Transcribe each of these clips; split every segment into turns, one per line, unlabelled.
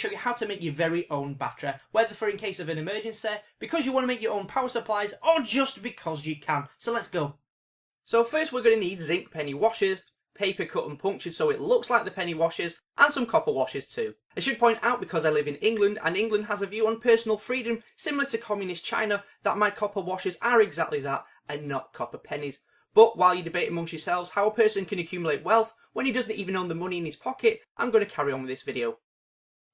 show you how to make your very own battery, whether for in case of an emergency, because you want to make your own power supplies, or just because you can. So let's go. So first we're going to need zinc penny washers, paper cut and punctured so it looks like the penny washers, and some copper washers too. I should point out, because I live in England and England has a view on personal freedom similar to communist China, that my copper washers are exactly that and not copper pennies. But while you debate amongst yourselves how a person can accumulate wealth when he doesn't even own the money in his pocket, I'm going to carry on with this video.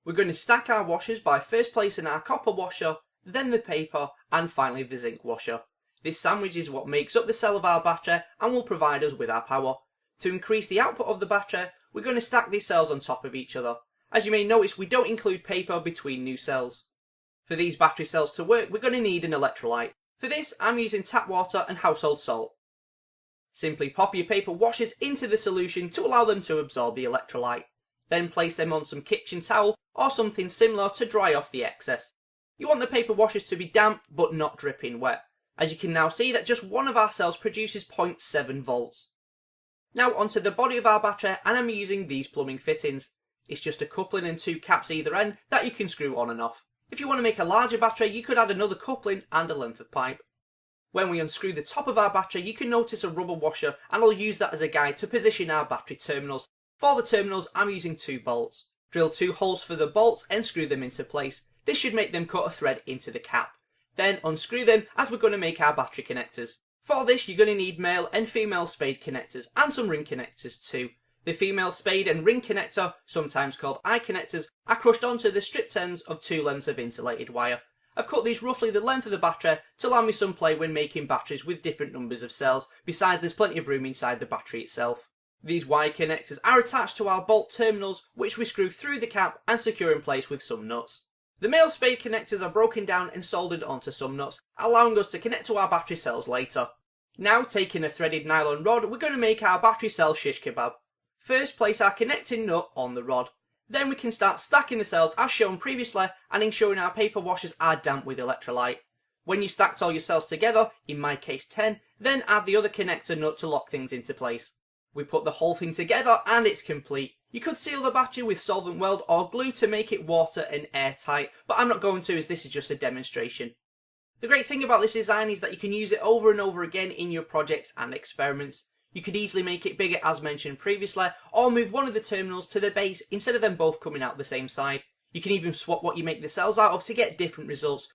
We're going to stack our washers by first placing our copper washer, then the paper, and finally the zinc washer. This sandwich is what makes up the cell of our battery and will provide us with our power. To increase the output of the battery, we're going to stack these cells on top of each other. As you may notice, we don't include paper between new cells. For these battery cells to work, we're going to need an electrolyte. For this, I'm using tap water and household salt. Simply pop your paper washers into the solution to allow them to absorb the electrolyte. Then place them on some kitchen towel or something similar to dry off the excess. You want the paper washers to be damp but not dripping wet. As you can now see that just one of our cells produces 0.7 volts. Now onto the body of our battery, and I'm using these plumbing fittings. It's just a coupling and two caps either end that you can screw on and off. If you want to make a larger battery, you could add another coupling and a length of pipe. When we unscrew the top of our battery, you can notice a rubber washer, and I'll use that as a guide to position our battery terminals. For the terminals, I'm using 2 bolts. Drill 2 holes for the bolts and screw them into place. This should make them cut a thread into the cap. Then unscrew them, as we're going to make our battery connectors. For this, you're going to need male and female spade connectors and some ring connectors too. The female spade and ring connector, sometimes called eye connectors, are crushed onto the stripped ends of 2 lengths of insulated wire. I've cut these roughly the length of the battery to allow me some play when making batteries with different numbers of cells, besides there's plenty of room inside the battery itself. These wire connectors are attached to our bolt terminals, which we screw through the cap and secure in place with some nuts. The male spade connectors are broken down and soldered onto some nuts, allowing us to connect to our battery cells later. Now, taking a threaded nylon rod, we're going to make our battery cell shish kebab. First, place our connecting nut on the rod. Then we can start stacking the cells as shown previously and ensuring our paper washers are damp with electrolyte. When you've stacked all your cells together, in my case 10, then add the other connector nut to lock things into place. We put the whole thing together and it's complete. You could seal the battery with solvent weld or glue to make it water and airtight, but I'm not going to, as this is just a demonstration. The great thing about this design is that you can use it over and over again in your projects and experiments. You could easily make it bigger as mentioned previously, or move one of the terminals to the base instead of them both coming out the same side. You can even swap what you make the cells out of to get different results,